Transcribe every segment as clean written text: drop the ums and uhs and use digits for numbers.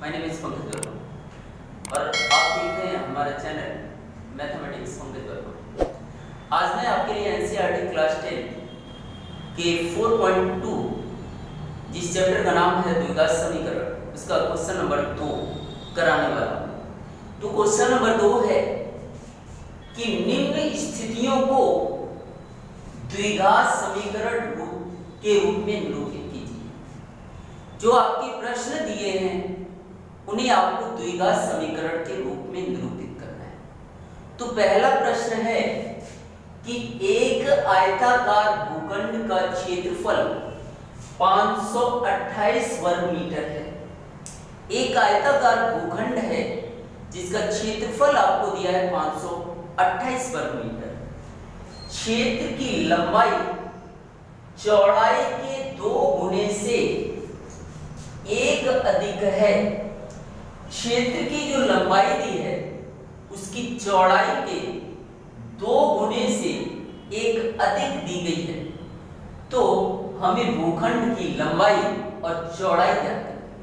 My name is Pankaj Verma और आप देख रहे हैं हमारा चैनल मैथमेटिक्स पंकज वर्मा। आज मैं आपके लिए एनसीईआरटी क्लास 10 के 4.2 जिस चैप्टर का नाम है द्विघात समीकरण, उसका क्वेश्चन नंबर 2 कराने वाला हूं। तो क्वेश्चन नंबर 2 है कि निम्न स्थितियों को द्विघात समीकरण के रूप में निरूपित कीजिए। जो आपके प्रश्न दिए हैं उन्हें आपको द्विघात समीकरण के रूप में निरूपित करना है। तो पहला प्रश्न है कि एक आयताकार भूखंड का क्षेत्रफल 528 वर्ग मीटर है। एक आयताकार भूखंड है जिसका क्षेत्रफल आपको दिया है 528 वर्ग मीटर। क्षेत्र की लंबाई चौड़ाई के 2 गुने से 1 अधिक है। क्षेत्र की जो लंबाई दी है उसकी चौड़ाई के 2 गुने से 1 अधिक दी गई है। तो हमें भूखंड की लंबाई और चौड़ाई ज्ञात करनी है।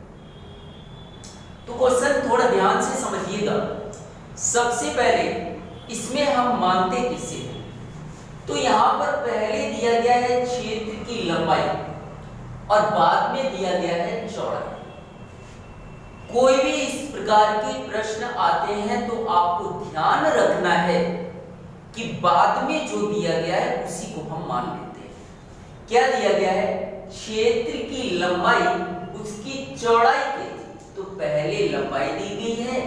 तो क्वेश्चन थोड़ा ध्यान से समझिएगा। सबसे पहले इसमें हम मानते किसे हैं? तो यहां पर पहले दिया गया है क्षेत्र की लंबाई और बाद में दिया गया है चौड़ाई। कोई भी इस प्रकार के प्रश्न आते हैं तो आपको ध्यान रखना है कि बाद में जो दिया गया है उसी को हम मान लेते हैं। क्या दिया गया है? क्षेत्र की लंबाई उसकी चौड़ाई के, तो पहले लंबाई दी गई है,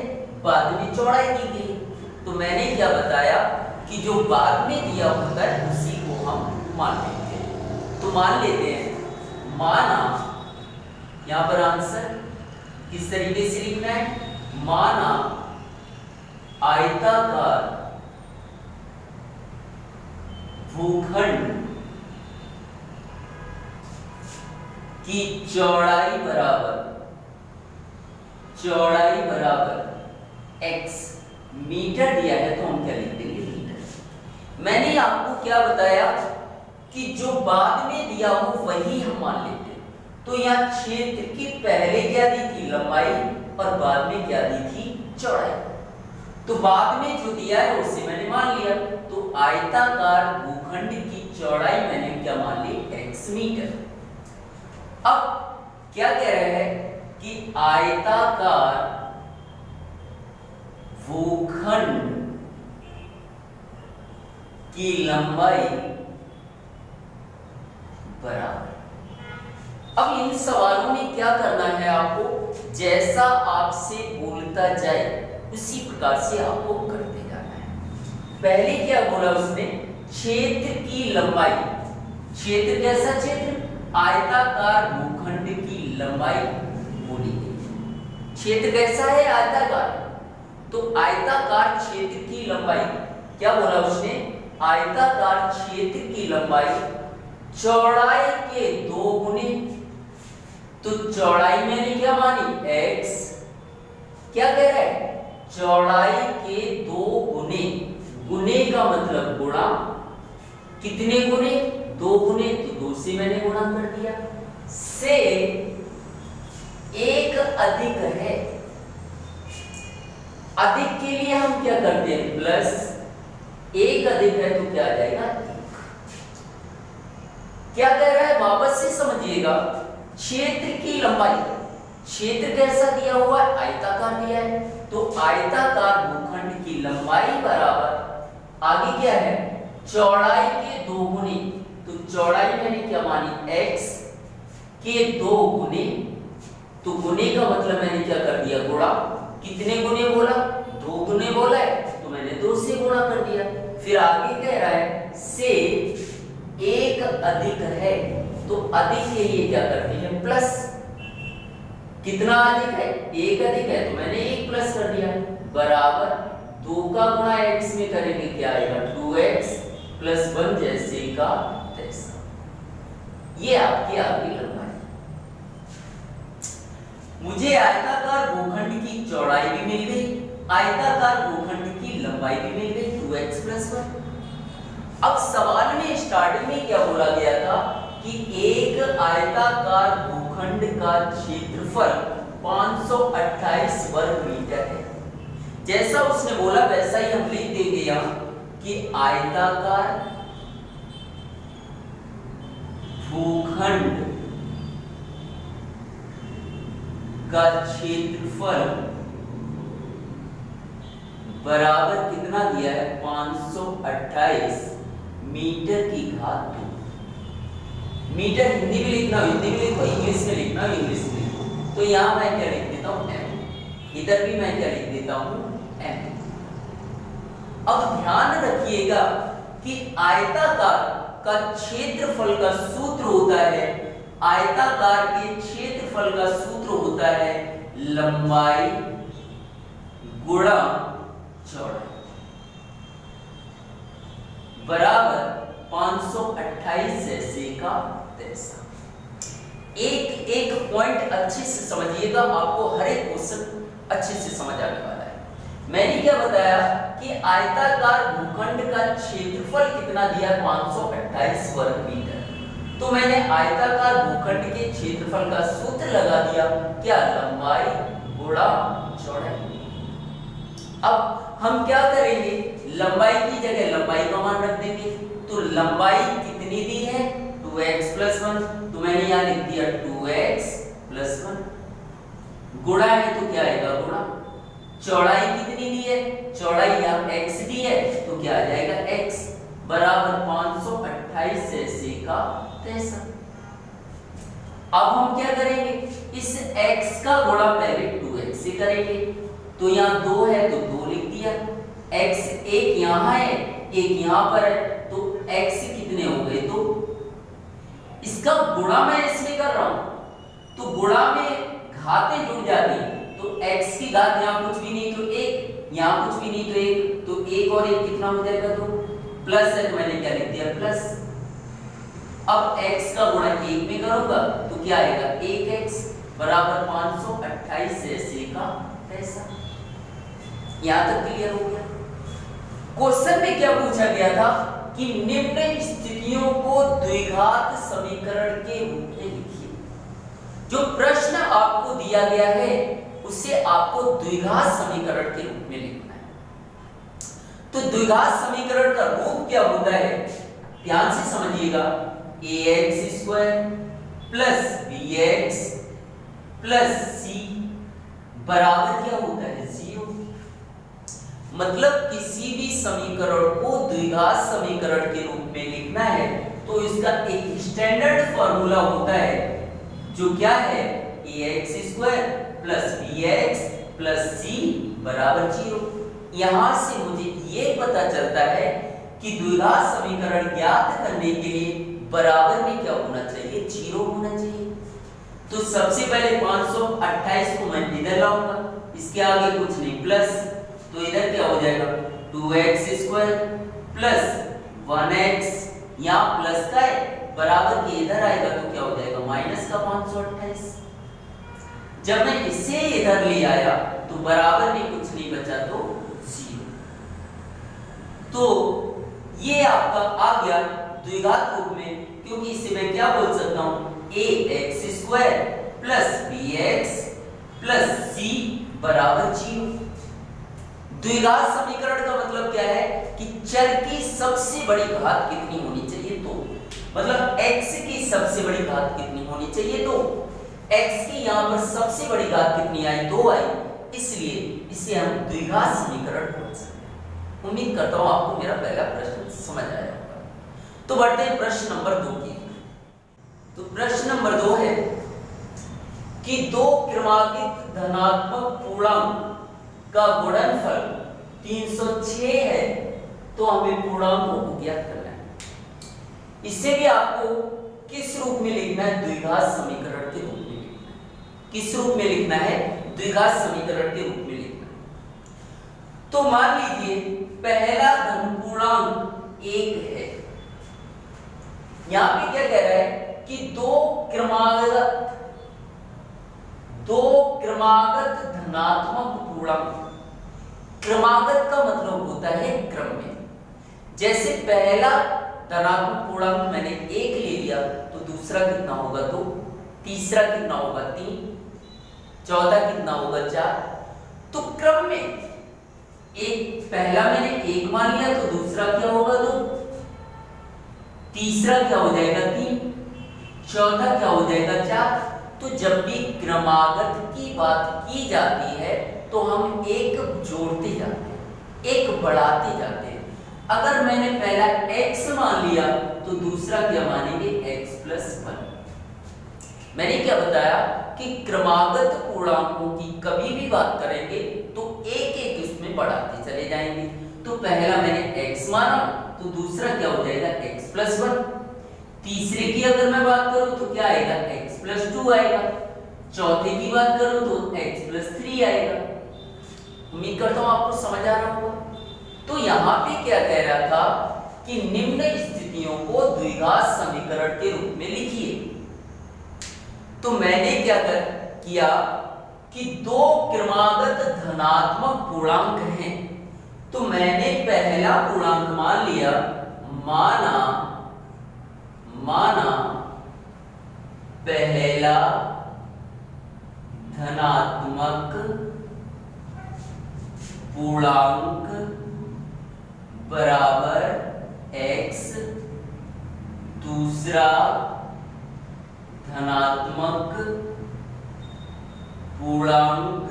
बाद में चौड़ाई दी गई है। तो मैंने क्या बताया कि जो बाद में दिया होता है उसी को हम मान लेते हैं। तो मान लेते हैं, माना, यहां पर आंसर किस तरीके से लिखना है? माना आयताकार भूखंड की चौड़ाई बराबर x मीटर दिया है, तो हम क्या लिख देंगे? मीटर। मैंने आपको क्या बताया कि जो बाद में दिया हो वही हम मान लेते हैं। तो यहाँ क्षेत्र की पहले क्या दी थी? लंबाई, और बाद में क्या दी थी? चौड़ाई। तो बाद में जो दिया है उसे मैंने मान लिया। तो आयताकार भूखंड की चौड़ाई मैंने क्या मान ली? x metre. अब क्या कह रहे हैं कि आयताकार भूखंड की लंबाई बराबर। अब इन सवालों में क्या करना है आपको? जैसा आपसे बोलता जाए उसी प्रकार से आपको करते जाना है। पहले क्या बोला उसने? क्षेत्र की लंबाई। क्षेत्र कैसा क्षेत्र? आयताकार भूखंड की लंबाई बोली गई। क्षेत्र कैसा है? आयताकार। तो आयताकार क्षेत्र की लंबाई क्या बोला उसने? आयताकार क्षेत्र की लंबाई चौड़ाई के 2 गुने। तो चौड़ाई मैंने क्या मानी? x। क्या कह रहा है? चौड़ाई के 2 गुने। गुने का मतलब गुणा। कितने गुने? 2 गुने, तो 2 से मैंने गुणा कर दिया। से 1 अधिक है। अधिक के लिए हम क्या करते हैं? प्लस। 1 अधिक है तो क्या आ जाएगा? 1। क्या कह रहा है? वापस से समझिएगा। क्षेत्र की लंबाई, क्षेत्र कैसा दिया हुआ है? आयताकार दिया है। तो आयताकार भूखंड की लंबाई बराबर आगे क्या है? चौड़ाई के 2 गुने। तो चौड़ाई मैंने क्या मानी? x के 2 गुने। तो गुने का मतलब मैंने क्या कर दिया? गुणा। कितने गुने बोला? 2 गुने बोला है, तो मैंने 2 से गुणा कर दिया। फिर आगे कह रहा है से 1 अधिक है, तो अधिक के लिए क्या करते हैं? प्लस। कितना अधिक है? 1 अधिक है, तो मैंने 1 प्लस कर दिया। बराबर 2 का गुणा x में करेंगे, क्या आएगा? 2x प्लस 1 जैसे का तैसा। ये आपकी आगे लंबाई। मुझे आयताकार भूखंड की चौड़ाई भी मिल गई, आयताकार भूखंड की लंबाई भी मिल गई, 2x प्लस 1। अब सवाल में स्टार्टिंग में क्या बोला गया था कि एक आयताकार भूखंड का क्षेत्रफल 528 28 वर्ग मीटर है। जैसा उसने बोला वैसा ही हम लिख देंगे यहाँ कि आयताकार भूखंड का क्षेत्रफल बराबर कितना दिया है 528 मीटर की घात 2। मीटर हिंदी में लिखना हिंदी में लिखो, इंग्लिश में लिखना इंग्लिश में लिखो। तो यहाँ मैं क्या लिख देता हूँ m, इधर भी मैं क्या लिख देता हूँ m। अब ध्यान रखिएगा कि आयताकार का क्षेत्रफल का सूत्र होता है, आयताकार के क्षेत्रफल का सूत्र होता है लंबाई गुणा चौड़ाई बराबर 528 जैसे का तैसा। एक एक पॉइंट अच्छे से समझिएगा, आपको हर एक क्वेश्चन अच्छे से समझ आने वाला है। मैंने क्या बताया कि आयताकार भूखंड का क्षेत्रफल कितना दिया 528 वर्ग मीटर। तो मैंने आयताकार भूखंड के क्षेत्रफल का सूत्र लगा दिया, क्या लंबाई गुणा चौड़ाई। अब हम क्या करेंगे, लंबाई की जगह लंबाई का मान रख देंगे। तो लंबाई कितनी दी है 2x + 1, तो मैंने यहाँ लिख दिया 2x + 1। गुणा है तो क्या आएगा गुणा। चौड़ाई कितनी दी है, चौड़ाई यहाँ x दी है तो क्या आ जाएगा x बराबर 528 जैसे का तैसा। अब हम क्या करेंगे, इस x का गुणा पहले 2x से करेंगे। तो यहाँ 2 है तो 2 लिख दिया, x एक यहाँ है एक यहाँ पर है, तो x कितने हो गए, तो इसका गुणा मैं इसमें कर रहा हूं तो गुणा में घातें जुड़ जाती हैं। तो x की घात यहाँ कुछ भी नहीं तो 1, यहाँ कुछ भी नहीं तो 1, तो 1 और 1 कितना हो जाएगा 2, प्लस है तो मैंने क्या लिख दिया प्लस। अब x का गुणा 1 में करूंगा तो क्या आएगा 1x बराबर 528 जैसे का तैसा। यहां तक क्लियर हो गया। क्वेश्चन में क्या पूछा गया था कि निम्न स्थितियों को द्विघात समीकरण के रूप में लिखिए। जो प्रश्न आपको दिया गया है उसे आपको द्विघात समीकरण के रूप में लिखना है। तो द्विघात समीकरण का रूप क्या होता है, ध्यान से समझिएगा। ax² + bx + c बराबर क्या होता है 0। मतलब किसी भी समीकरण को द्विघात समीकरण के रूप में लिखना है तो इसका एक स्टैंडर्ड फार्मूला होता है जो क्या है ax² + bx + c बराबर 0। यहां से मुझे ये पता चलता है कि द्विघात समीकरण ज्ञात करने के लिए बराबर में क्या होना चाहिए 0 होना चाहिए। तो सबसे पहले 528 को मैं इधर लाऊंगा, इसके आगे कुछ नहीं प्लस, तो इधर क्या हो जाएगा 2x² + 1x, यहाँ प्लस का है बराबर के इधर आएगा तो क्या हो जाएगा माइनस का 528। जब मैं इसे इधर ले आया तो बराबर में कुछ नहीं बचा तो 0। तो ये आपका आ गया द्विघात रूप में, क्योंकि इसे मैं क्या बोल सकता हूं ax² + bx + c बराबर 0। द्विघात समीकरण का मतलब क्या है कि चर की सबसे बड़ी घात कितनी होनी चाहिए, तो मतलब x की सबसे बड़ी घात कितनी होनी चाहिए, तो x की यहाँ पर सबसे बड़ी घात कितनी आई 2 आई, इसलिए इसे हम द्विघात समीकरण बोल सकते हैं। उम्मीद करता हूं आपको मेरा पहला प्रश्न समझ आया होगा। तो बढ़ते हैं प्रश्न नंबर 2 की। तो प्रश्न नंबर 2 है कि 2 क्रमांकित धनात्मक पूर्णांक का गुणनफल 306 है, तो हमें पूर्णांकों को ज्ञात करना है। इससे भी आपको किस रूप में लिखना है द्विघात समीकरण के रूप में लिखना है। किस रूप में लिखना है द्विघात समीकरण के रूप में लिखना है। तो मान लीजिए पहला धन पूर्णांक 1 है, यहां पे क्या कह रहा है कि 2 क्रमागत धनात्मक पूर्णांक। क्रमागत का मतलब होता है क्रम में। जैसे पहला धनात्मक पूर्णांक मैंने 1 ले लिया तो दूसरा कितना होगा 2, तीसरा कितना होगा 3, चौथा कितना होगा 4, तो क्रम में एक पहला मैंने 1 मान लिया तो दूसरा क्या होगा 2, तीसरा क्या हो जाएगा 3, चौथा क्या हो जाएगा 4। तो जब भी क्रमागत की बात की जाती है तो हम एक जोड़ते जाते हैं, एक बढ़ाते जाते हैं। अगर मैंने पहला x मान लिया तो दूसरा क्या मानेंगे x + 1। मैंने क्या बताया कि क्रमागत पूर्णांकों की कभी भी बात करेंगे तो एक एक उसमें बढ़ाते चले जाएंगे। तो पहला मैंने x माना तो दूसरा क्या हो जाएगा x + 1। तीसरे की अगर मैं बात करूं तो क्या आएगा x + 2 आएगा। चौथे की बात करूं तो x + 3 आएगा। उम्मीद करता हूं आपको समझ आ रहा होगा। तो यहाँ पे क्या कह रहा था कि निम्न स्थितियों को द्विघात समीकरण के रूप में लिखिए। तो मैंने क्या किया कि 2 क्रमागत धनात्मक पूर्णांक हैं, तो मैंने पहला पूर्णांक मान लिया, माना पहला धनात्मक पूर्णांक बराबर x, दूसरा धनात्मक पूर्णांक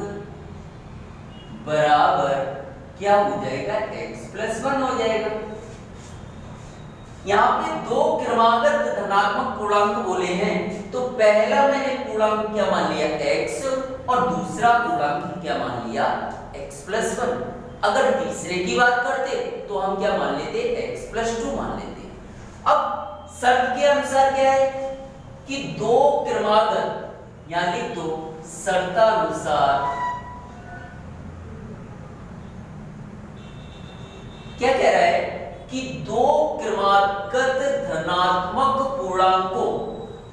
बराबर क्या हो जाएगा x + 1 हो जाएगा। यहाँ पे 2 क्रमागत धनात्मक पूर्णांक बोले हैं, तो पहला मैंने पूर्णांक क्या मान लिया x और दूसरा पूर्णांक क्या मान लिया x + 1। अगर तीसरे की बात करते तो हम क्या मान लेते x + 2 मान लेते। अब शर्त के अनुसार क्या है कि 2 क्रमागत, यहां लिख दो शर्तानुसार क्या कह रहा है कि 2 क्रमागत धनात्मक पूर्णांकों,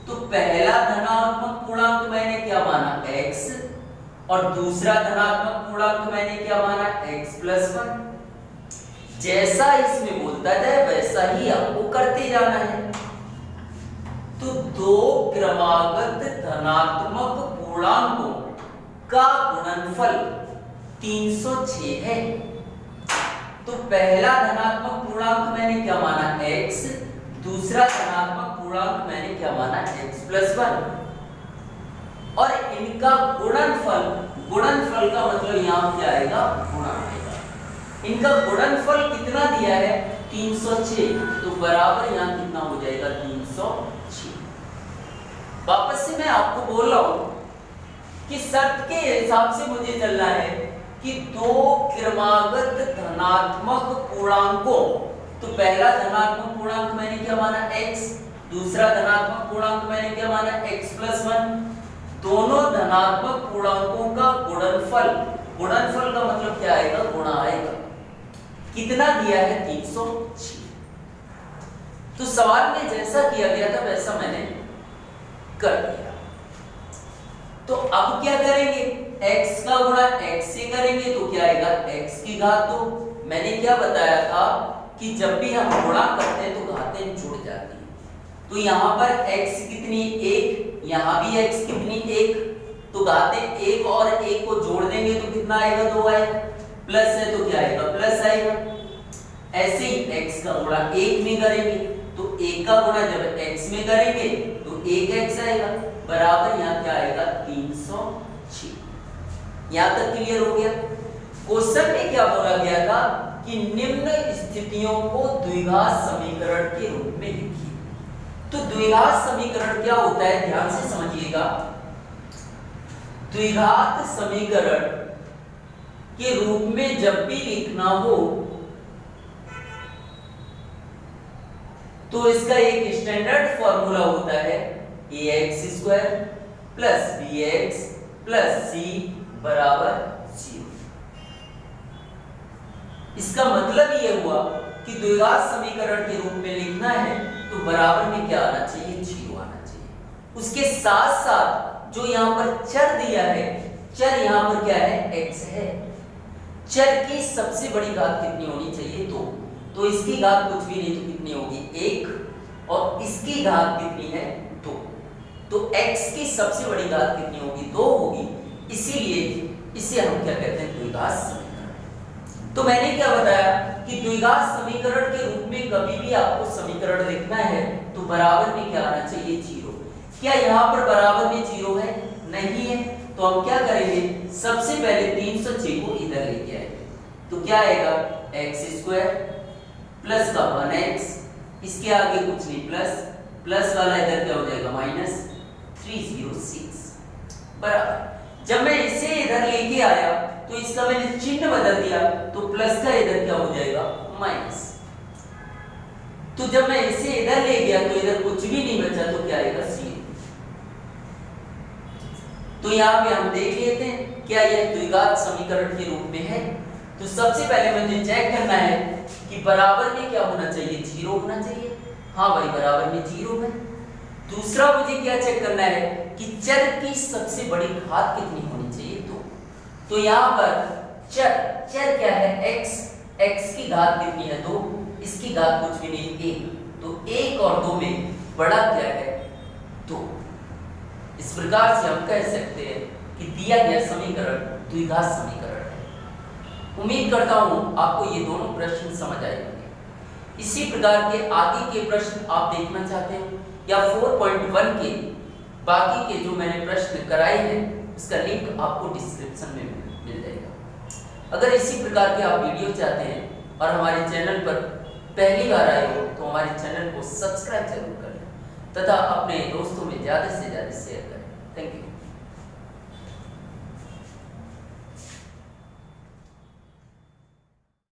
तो पहला धनात्मक पूर्णांक मैंने क्या माना x और दूसरा धनात्मक पूर्णांक मैंने क्या माना x + 1। जैसा इसमें बोलता जाए वैसा ही आपको करते जाना है। तो 2 क्रमागत धनात्मक पूर्णांकों का गुणनफल 306 है। तो पहला धनात्मक पूर्णांक मैंने क्या माना x, दूसरा धनात्मक पूर्णांक मैंने क्या माना x + 1, और इनका गुणनफल का मतलब यहां क्या आएगा गुणा आएगा। इनका गुणनफल कितना दिया है 306, तो बराबर यहां कितना हो जाएगा 306। वापस से मैं आपको बोल रहा हूं कि शर्त के हिसाब से मुझे चलना है कि 2 क्रमागत धनात्मक पूर्णांकों, तो पहला धनात्मक पूर्णांक मैंने क्या माना x, दूसरा धनात्मक पूर्णांक मैंने क्या माना x + 1, दोनों धनात्मक पूर्णांकों का गुणनफल का मतलब क्या आएगा गुणा आएगा। कितना दिया है 306। तो सवाल में जैसा किया गया था वैसा मैंने कर दिया। तो अब क्या करेंगे, x का गुणा x से करेंगे तो क्या आएगा x की घात 2। मैंने क्या बताया था कि जब भी हम गुणा करते हैं तो घातें जुड़ जाती हैं। तो यहाँ पर x कितनी 1, यहाँ भी x कितनी 1, तो घातें 1 और 1 को जोड़ देंगे तो कितना आएगा 2 आएगा, प्लस है तो क्या आएगा प्लस आएगा। ऐसे ही x का गुणा 1 में करेंगे तो 1 का गुणा जब x में करेंगे तो 1x आएगा, बराबर यहाँ क्या आएगा 306। यहाँ तक क्लियर हो गया। क्वेश्चन में क्या बोला गया था कि निम्न स्थितियों को द्विघात समीकरण के रूप में लिखिए। तो द्विघात समीकरण क्या होता है ध्यान से समझिएगा। द्विघात समीकरण के रूप में जब भी लिखना हो तो इसका एक स्टैंडर्ड फॉर्मूला होता है ax² + bx + c बराबर 0। इसका मतलब ये हुआ कि द्विघात समीकरण के रूप में लिखना है तो बराबर में क्या आना चाहिए 0 आना चाहिए। उसके साथ साथ जो यहाँ पर चर दिया है, चर यहाँ पर क्या है x है, चर की सबसे बड़ी घात कितनी होनी चाहिए 2, तो इसकी घात कुछ भी नहीं तो कितनी होगी 1 और इसकी घात कितनी है 2, तो x की सबसे बड़ी घात कितनी होगी 2 होगी। इसीलिए इसे हम क्या कहते हैं, द्विघात समीकरण। तो मैंने क्या बताया कि द्विघात समीकरण के रूप में कभी भी आपको समीकरण लिखना है तो बराबर में क्या आना चाहिए, 0। क्या यहाँ पर बराबर में 0 है, नहीं है, तो हम क्या करेंगे, सबसे पहले 306 को इधर लेके आएंगे। तो क्या आएगा, x² प्लस का 1x, इसके आगे कुछ नहीं, प्लस वाला इधर क्या हो जाएगा, -306 बराबर। जब मैं इसे इधर लेके आया तो इसका मैंने चिन्ह बदल दिया, तो प्लस का इधर क्या हो जाएगा, माइनस। तो जब मैं इसे इधर ले गया तो इधर कुछ भी नहीं बचा, तो क्या आएगा, 0। तो यहाँ पे हम देख लेते हैं क्या यह द्विघात समीकरण के रूप में है। तो सबसे पहले मुझे चेक करना है कि बराबर में क्या होना चाहिए, 0 होना चाहिए। हाँ भाई, बराबर में 0 है। दूसरा मुझे क्या चेक करना है कि चर की सबसे बड़ी घात कितनी होनी चाहिए, 2। तो यहाँ पर चर क्या है, x की घात कितनी है, 2, इसकी घात कुछ भी नहीं, 1। तो 1 और 2 में बड़ा क्या है, 2। इस प्रकार से हम कह सकते हैं कि दिया गया समीकरण द्विघात समीकरण है। उम्मीद करता हूं आपको ये दोनों प्रश्न समझ आए होंगे। इसी प्रकार के आगे के प्रश्न आप देखना चाहते हो या 4.1 के बाकी के जो मैंने प्रश्न कराए हैं उसका लिंक आपको डिस्क्रिप्शन में मिल जाएगा। अगर इसी प्रकार के आप वीडियो चाहते हैं और हमारे चैनल पर पहली बार आए हो तो हमारे चैनल को सब्सक्राइब जरूर करें तथा अपने दोस्तों में ज़्यादा से ज़्यादा शेयर करें। Thank you.